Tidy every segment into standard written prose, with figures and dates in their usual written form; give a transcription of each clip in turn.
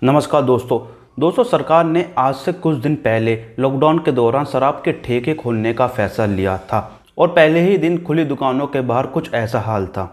नमस्कार दोस्तों सरकार ने आज से कुछ दिन पहले लॉकडाउन के दौरान शराब के ठेके खोलने का फैसला लिया था और पहले ही दिन खुली दुकानों के बाहर कुछ ऐसा हाल था।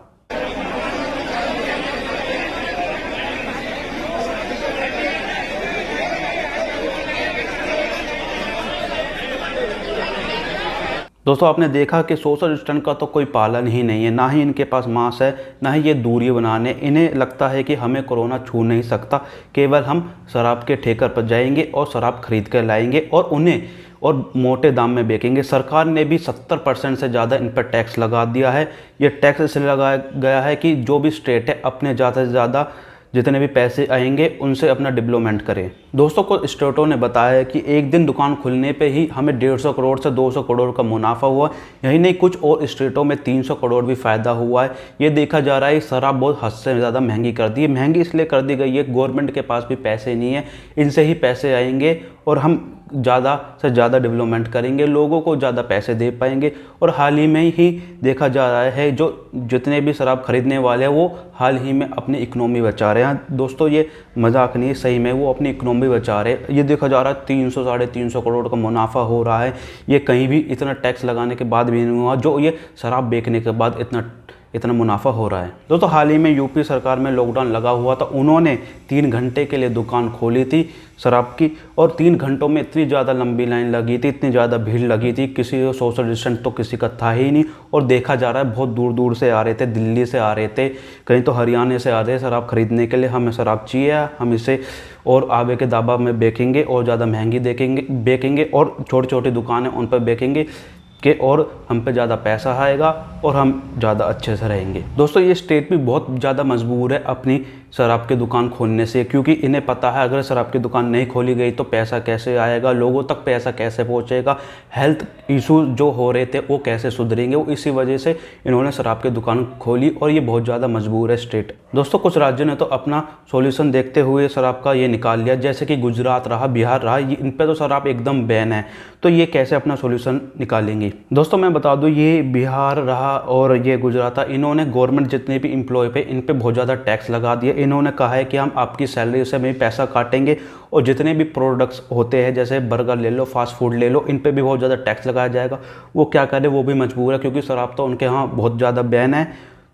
दोस्तों आपने देखा कि सोशल डिस्टेंस का तो कोई पालन ही नहीं है, ना ही इनके पास मास्क है, ना ही ये दूरी बनाने। इन्हें लगता है कि हमें कोरोना छू नहीं सकता, केवल हम शराब के ठेकर पर जाएंगे और शराब खरीद कर लाएंगे और मोटे दाम में बेचेंगे। सरकार ने भी 70% से ज़्यादा इन पर टैक्स लगा दिया है। ये टैक्स इसलिए लगाया गया है कि जो भी स्टेट है अपने ज़्यादा से ज़्यादा जितने भी पैसे आएंगे उनसे अपना डेवलपमेंट करें। दोस्तों को स्टेटों ने बताया कि एक दिन दुकान खुलने पे ही हमें 150 करोड़ से 200 करोड़ का मुनाफा हुआ। यही नहीं, कुछ और स्टेटों में 300 करोड़ भी फ़ायदा हुआ है। ये देखा जा रहा है शराब बहुत हद से ज़्यादा महंगी कर दी है। महंगी इसलिए कर दी गई है, गवर्नमेंट के पास भी पैसे नहीं है, इनसे ही पैसे आएंगे और हम ज़्यादा से ज़्यादा डेवलपमेंट करेंगे, लोगों को ज़्यादा पैसे दे पाएंगे। और हाल ही में ही देखा जा रहा है जो जितने भी शराब खरीदने वाले हैं वो हाल ही में अपनी इकोनॉमी बचा रहे हैं। दोस्तों ये मजाक नहीं है, सही में वो अपनी इकोनॉमी बचा रहे हैं। ये देखा जा रहा है 300 साढ़े 300 करोड़ का मुनाफा हो रहा है। ये कहीं भी इतना टैक्स लगाने के बाद भी नहीं हुआ जो ये शराब बेचने के बाद इतना मुनाफा हो रहा है। दोस्तों हाल ही में यूपी सरकार में लॉकडाउन लगा हुआ था, उन्होंने 3 घंटे के लिए दुकान खोली थी शराब की और 3 घंटों में इतनी ज़्यादा लंबी लाइन लगी थी, इतनी ज़्यादा भीड़ लगी थी, किसी को सोशल डिस्टेंस तो किसी का था ही नहीं। और देखा जा रहा है बहुत दूर दूर से आ रहे थे, दिल्ली से आ रहे थे, कहीं तो हरियाणा से आ रहे थे शराब खरीदने के लिए। हमें शराब चाहिए, हम इसे और आगे के दावा में बेचेंगे और ज़्यादा महंगी बेचेंगे और छोटी छोटी दुकानें उन पर बेचेंगे कि और हम पे ज़्यादा पैसा आएगा और हम ज़्यादा अच्छे से रहेंगे। दोस्तों ये स्टेट भी बहुत ज़्यादा मजबूर है अपनी शराब की दुकान खोलने से, क्योंकि इन्हें पता है अगर शराब की दुकान नहीं खोली गई तो पैसा कैसे आएगा, लोगों तक पैसा कैसे पहुंचेगा, हेल्थ इशू जो हो रहे थे वो कैसे सुधरेंगे। वो इसी वजह से इन्होंने शराब की दुकान खोली और ये बहुत ज़्यादा मजबूर है स्टेट। दोस्तों कुछ राज्यों ने तो अपना सॉल्यूशन देखते हुए शराब का ये निकाल लिया, जैसे कि गुजरात रहा, बिहार रहा, इन पर तो शराब एकदम बैन है। तो ये कैसे अपना सॉल्यूशन निकालेंगे? दोस्तों मैं बता दूं, ये बिहार रहा और ये गुजरात था, इन्होंने गवर्नमेंट जितने भी एम्प्लॉय पे इन पे बहुत ज़्यादा टैक्स लगा दिया। इन्होंने कहा है कि हम आपकी सैलरी से भी पैसा काटेंगे और जितने भी प्रोडक्ट्स होते हैं जैसे बर्गर ले लो, फास्ट फूड ले लो, इन पे भी बहुत ज़्यादा टैक्स लगाया जाएगा। वो क्या करे, वो भी मजबूर है क्योंकि शराब तो उनके यहाँ बहुत ज़्यादा बैन है,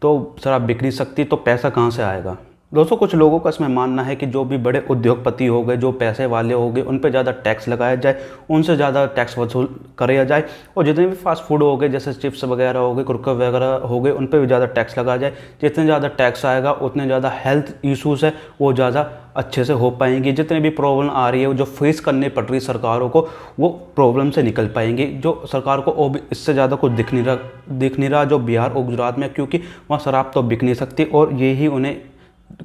तो शराब बिक नहीं सकती, तो पैसा कहाँ से आएगा? दोस्तों कुछ लोगों का इसमें मानना है कि जो भी बड़े उद्योगपति हो गए, जो पैसे वाले हो गए, उन पे ज़्यादा टैक्स लगाया जाए, उनसे ज़्यादा टैक्स वसूल कराया जाए और जितने भी फास्ट फूड हो गए जैसे चिप्स वगैरह हो गए, कुरकुरे वगैरह हो गए, उन पे भी ज़्यादा टैक्स लगाया जाए। जितने ज़्यादा टैक्स आएगा उतने ज़्यादा हेल्थ इशूज़ है वो ज़्यादा अच्छे से हो पाएंगी। जितने भी प्रॉब्लम आ रही है जो फेस करनी पड़ रही है सरकारों को, वो प्रॉब्लम से निकल पाएंगी। जो सरकार को और भी इससे ज़्यादा कुछ दिख नहीं रहा जो बिहार और गुजरात में, क्योंकि वहाँ शराब तो बिक नहीं सकती और यही उन्हें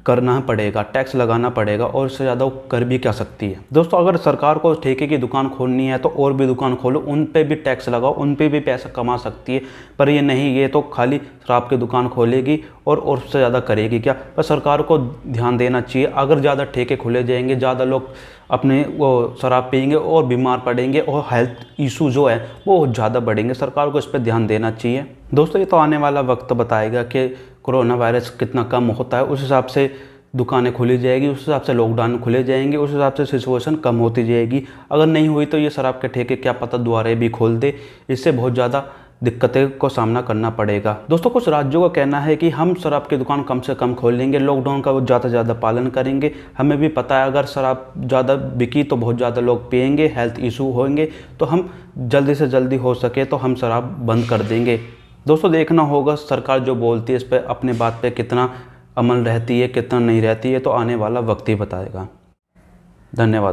करना पड़ेगा, टैक्स लगाना पड़ेगा और इससे ज़्यादा वो कर भी क्या सकती है। दोस्तों अगर सरकार को ठेके की दुकान खोलनी है तो और भी दुकान खोलो, उन पे भी टैक्स लगाओ, उन पे भी पैसा कमा सकती है। पर ये नहीं, ये तो खाली शराब की दुकान खोलेगी और उससे ज़्यादा करेगी क्या? पर सरकार को ध्यान देना चाहिए। अगर ज़्यादा ठेके खुले जाएंगे, ज़्यादा लोग अपने वो शराब पिएंगे और बीमार पड़ेंगे और हेल्थ इशू जो है वो ज़्यादा बढ़ेंगे। सरकार को इस पर ध्यान देना चाहिए। दोस्तों ये तो आने वाला वक्त बताएगा कि कोरोना वायरस कितना कम होता है, उस हिसाब से दुकानें खुली जाएगी, उस हिसाब से लॉकडाउन खुले जाएंगे, उस हिसाब से सिचुएशन कम होती जाएगी। अगर नहीं हुई तो ये शराब के ठेके क्या पता दोबारा भी खोल दे, इससे बहुत ज़्यादा दिक्कतें को सामना करना पड़ेगा। दोस्तों कुछ राज्यों का कहना है कि हम शराब की दुकान कम से कम खोल लेंगे, लॉकडाउन का वो ज़्यादा से ज़्यादा पालन करेंगे। हमें भी पता है अगर शराब ज़्यादा बिकी तो बहुत ज़्यादा लोग पिएंगे, हेल्थ इशू होंगे, तो हम जल्दी से जल्दी हो सके तो हम शराब बंद कर देंगे। दोस्तों देखना होगा सरकार जो बोलती है इस पर अपने बात पे कितना अमल रहती है, कितना नहीं रहती है, तो आने वाला वक्त ही बताएगा। धन्यवाद।